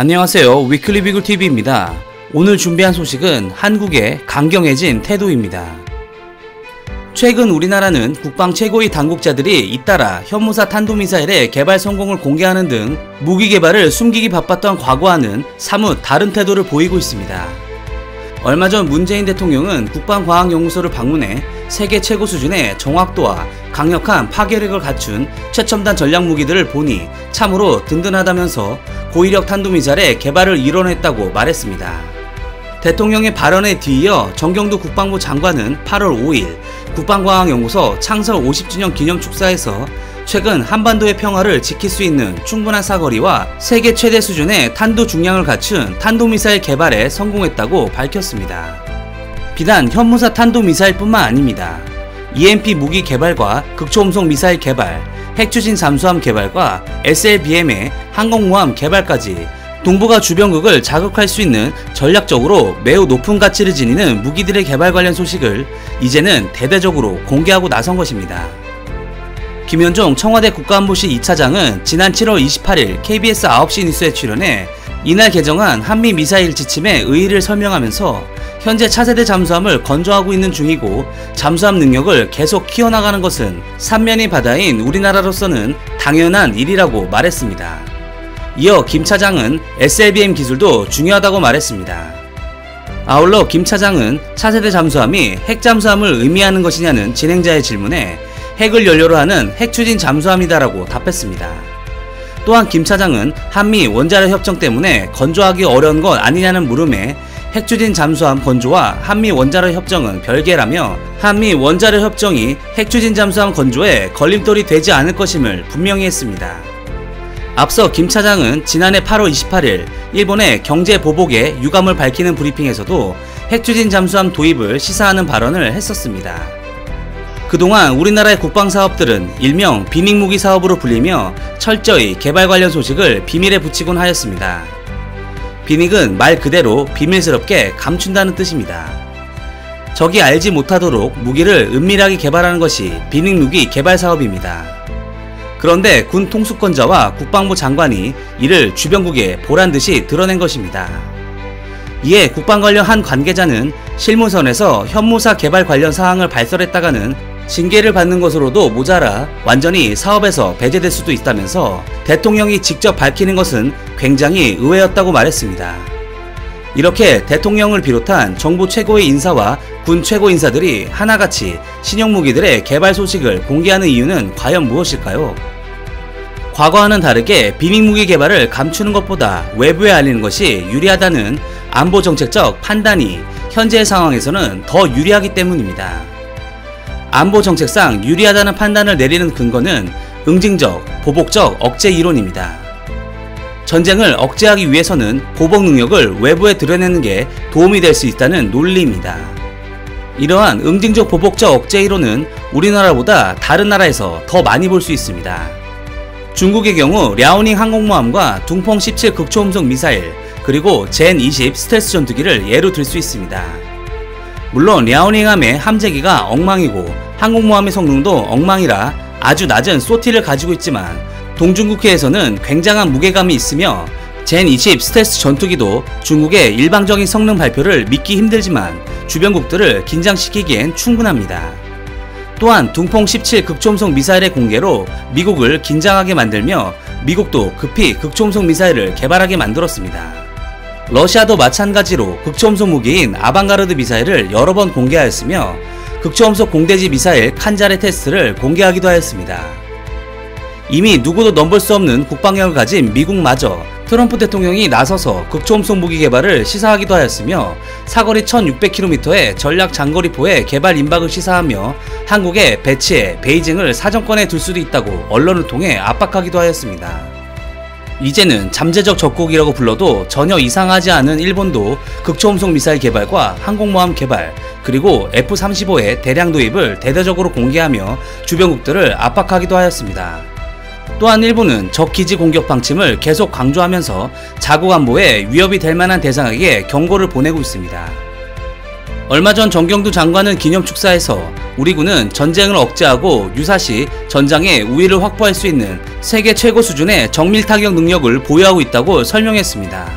안녕하세요. 위클리 비글TV입니다. 오늘 준비한 소식은 한국의 강경해진 태도입니다. 최근 우리나라는 국방 최고위 당국자들이 잇따라 현무사 탄도미사일의 개발 성공을 공개하는 등 무기 개발을 숨기기 바빴던 과거와는 사뭇 다른 태도를 보이고 있습니다. 얼마 전 문재인 대통령은 국방과학연구소를 방문해 세계 최고 수준의 정확도와 강력한 파괴력을 갖춘 최첨단 전략무기들을 보니 참으로 든든하다면서 고위력 탄도미사일의 개발을 이뤄냈다고 말했습니다. 대통령의 발언에 뒤이어 정경두 국방부 장관은 8월 5일 국방과학연구소 창설 50주년 기념 축사에서 최근 한반도의 평화를 지킬 수 있는 충분한 사거리와 세계 최대 수준의 탄도 중량을 갖춘 탄도미사일 개발에 성공했다고 밝혔습니다. 비단 현무사 탄도미사일뿐만 아닙니다. EMP 무기 개발과 극초음속 미사일 개발, 핵추진 잠수함 개발과 SLBM의 항공모함 개발까지 동북아 주변국을 자극할 수 있는 전략적으로 매우 높은 가치를 지니는 무기들의 개발 관련 소식을 이제는 대대적으로 공개하고 나선 것입니다. 김현종 청와대 국가안보실 2차장은 지난 7월 28일 KBS 9시 뉴스에 출연해 이날 개정한 한미 미사일 지침의 의의를 설명하면서 현재 차세대 잠수함을 건조하고 있는 중이고 잠수함 능력을 계속 키워나가는 것은 삼면이 바다인 우리나라로서는 당연한 일이라고 말했습니다. 이어 김 차장은 SLBM 기술도 중요하다고 말했습니다. 아울러 김 차장은 차세대 잠수함이 핵잠수함을 의미하는 것이냐는 진행자의 질문에 핵을 연료로 하는 핵추진 잠수함이다라고 답했습니다. 또한 김 차장은 한미 원자력 협정 때문에 건조하기 어려운 것 아니냐는 물음에 핵추진 잠수함 건조와 한미 원자력 협정은 별개라며 한미 원자력 협정이 핵추진 잠수함 건조에 걸림돌이 되지 않을 것임을 분명히 했습니다. 앞서 김 차장은 지난해 8월 28일 일본의 경제보복에 유감을 밝히는 브리핑에서도 핵추진 잠수함 도입을 시사하는 발언을 했었습니다. 그동안 우리나라의 국방사업들은 일명 비밀무기 사업으로 불리며 철저히 개발 관련 소식을 비밀에 붙이곤 하였습니다. 비닉은 말 그대로 비밀스럽게 감춘다는 뜻입니다. 적이 알지 못하도록 무기를 은밀하게 개발하는 것이 비닉무기 개발 사업입니다. 그런데 군 통수권자와 국방부 장관이 이를 주변국에 보란듯이 드러낸 것입니다. 이에 국방 관련 한 관계자는 실무선에서 현무사 개발 관련 사항을 발설했다가는 징계를 받는 것으로도 모자라 완전히 사업에서 배제될 수도 있다면서 대통령이 직접 밝히는 것은 굉장히 의외였다고 말했습니다. 이렇게 대통령을 비롯한 정부 최고의 인사와 군 최고 인사들이 하나같이 신형무기들의 개발 소식을 공개하는 이유는 과연 무엇일까요? 과거와는 다르게 비밀무기 개발을 감추는 것보다 외부에 알리는 것이 유리하다는 안보정책적 판단이 현재의 상황에서는 더 유리하기 때문입니다. 안보정책상 유리하다는 판단을 내리는 근거는 응징적, 보복적 억제 이론입니다. 전쟁을 억제하기 위해서는 보복 능력을 외부에 드러내는 게 도움이 될 수 있다는 논리입니다. 이러한 응징적 보복적 억제 이론은 우리나라보다 다른 나라에서 더 많이 볼 수 있습니다. 중국의 경우 랴오닝 항공모함과 둥펑 17 극초음속 미사일 그리고 젠 20 스텔스 전투기를 예로 들 수 있습니다. 물론 랴오닝함의 함재기가 엉망이고 항공모함의 성능도 엉망이라 아주 낮은 소티를 가지고 있지만 동중국해에서는 굉장한 무게감이 있으며 젠 20 스텔스 전투기도 중국의 일방적인 성능 발표를 믿기 힘들지만 주변국들을 긴장시키기엔 충분합니다. 또한 둥펑 17 극초음속 미사일의 공개로 미국을 긴장하게 만들며 미국도 급히 극초음속 미사일을 개발하게 만들었습니다. 러시아도 마찬가지로 극초음속 무기인 아방가르드 미사일을 여러 번 공개하였으며 극초음속 공대지 미사일 칸자레 테스트를 공개하기도 하였습니다. 이미 누구도 넘볼 수 없는 국방력을 가진 미국마저 트럼프 대통령이 나서서 극초음속 무기 개발을 시사하기도 하였으며 사거리 1600km의 전략 장거리포의 개발 임박을 시사하며 한국의 배치에 베이징을 사정권에 둘 수도 있다고 언론을 통해 압박하기도 하였습니다. 이제는 잠재적 적국이라고 불러도 전혀 이상하지 않은 일본도 극초음속 미사일 개발과 항공모함 개발 그리고 F-35의 대량 도입을 대대적으로 공개하며 주변국들을 압박하기도 하였습니다. 또한 일본은 적기지 공격 방침을 계속 강조하면서 자국 안보에 위협이 될 만한 대상에게 경고를 보내고 있습니다. 얼마 전 정경두 장관은 기념축사에서 우리 군은 전쟁을 억제하고 유사시 전장의 우위를 확보할 수 있는 세계 최고 수준의 정밀 타격 능력을 보유하고 있다고 설명했습니다.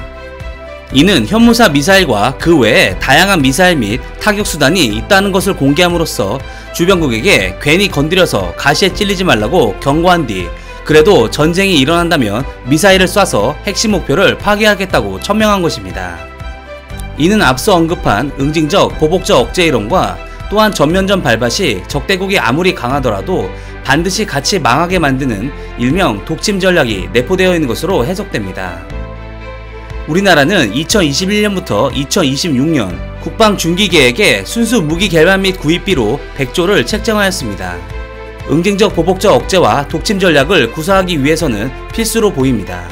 이는 현무사 미사일과 그 외에 다양한 미사일 및 타격 수단이 있다는 것을 공개함으로써 주변국에게 괜히 건드려서 가시에 찔리지 말라고 경고한 뒤 그래도 전쟁이 일어난다면 미사일을 쏴서 핵심 목표를 파괴하겠다고 천명한 것입니다. 이는 앞서 언급한 응징적 보복적 억제 이론과 또한 전면전 발발 시 적대국이 아무리 강하더라도 반드시 같이 망하게 만드는 일명 독침 전략이 내포되어 있는 것으로 해석됩니다. 우리나라는 2021년부터 2026년 국방 중기계획에 순수 무기 개발 및 구입비로 100조를 책정하였습니다. 응징적 보복적 억제와 독침 전략을 구사하기 위해서는 필수로 보입니다.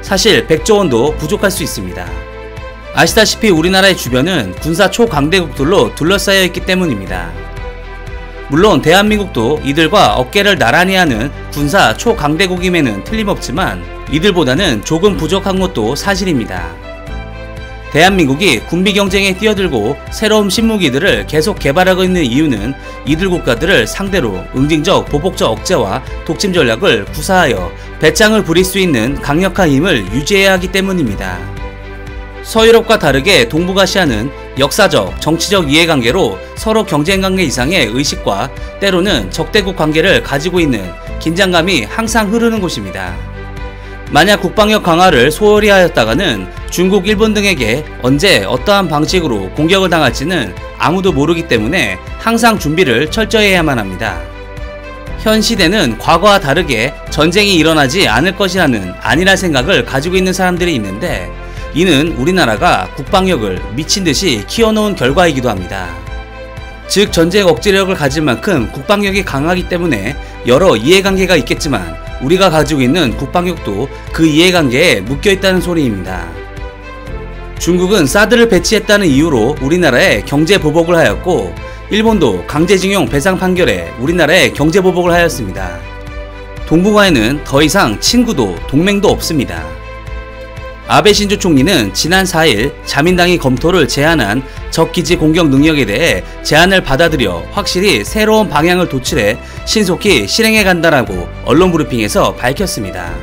사실 100조 원도 부족할 수 있습니다. 아시다시피 우리나라의 주변은 군사 초강대국들로 둘러싸여 있기 때문입니다. 물론 대한민국도 이들과 어깨를 나란히 하는 군사 초강대국임에는 틀림없지만 이들보다는 조금 부족한 것도 사실입니다. 대한민국이 군비 경쟁에 뛰어들고 새로운 신무기들을 계속 개발하고 있는 이유는 이들 국가들을 상대로 응징적 보복적 억제와 독침 전략을 구사하여 배짱을 부릴 수 있는 강력한 힘을 유지해야 하기 때문입니다. 서유럽과 다르게 동북아시아는 역사적, 정치적 이해관계로 서로 경쟁관계 이상의 의식과 때로는 적대국 관계를 가지고 있는 긴장감이 항상 흐르는 곳입니다. 만약 국방력 강화를 소홀히 하였다가는 중국, 일본 등에게 언제 어떠한 방식으로 공격을 당할지는 아무도 모르기 때문에 항상 준비를 철저히 해야만 합니다. 현 시대는 과거와 다르게 전쟁이 일어나지 않을 것이라는 안일한 생각을 가지고 있는 사람들이 있는데 이는 우리나라가 국방력을 미친듯이 키워놓은 결과이기도 합니다. 즉 전쟁 억제력을 가질 만큼 국방력이 강하기 때문에 여러 이해관계가 있겠지만 우리가 가지고 있는 국방력도 그 이해관계에 묶여있다는 소리입니다. 중국은 사드를 배치했다는 이유로 우리나라에 경제보복을 하였고 일본도 강제징용 배상 판결에 우리나라에 경제보복을 하였습니다. 동북아에는 더 이상 친구도 동맹도 없습니다. 아베 신조 총리는 지난 4일 자민당이 검토를 제안한 적기지 공격 능력에 대해 제안을 받아들여 확실히 새로운 방향을 도출해 신속히 실행해 간다라고 언론 브리핑에서 밝혔습니다.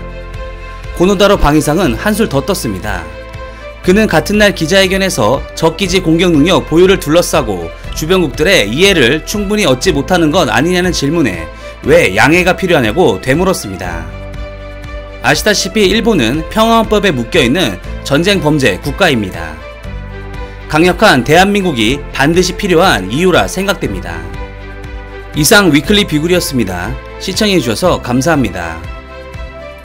고노다로 방위상은 한술 더 떴습니다. 그는 같은 날 기자회견에서 적기지 공격 능력 보유를 둘러싸고 주변국들의 이해를 충분히 얻지 못하는 것 아니냐는 질문에 왜 양해가 필요하냐고 되물었습니다. 아시다시피 일본은 평화헌법에 묶여있는 전쟁 범죄 국가입니다. 강력한 대한민국이 반드시 필요한 이유라 생각됩니다. 이상 위클리 비굴이었습니다. 시청해주셔서 감사합니다.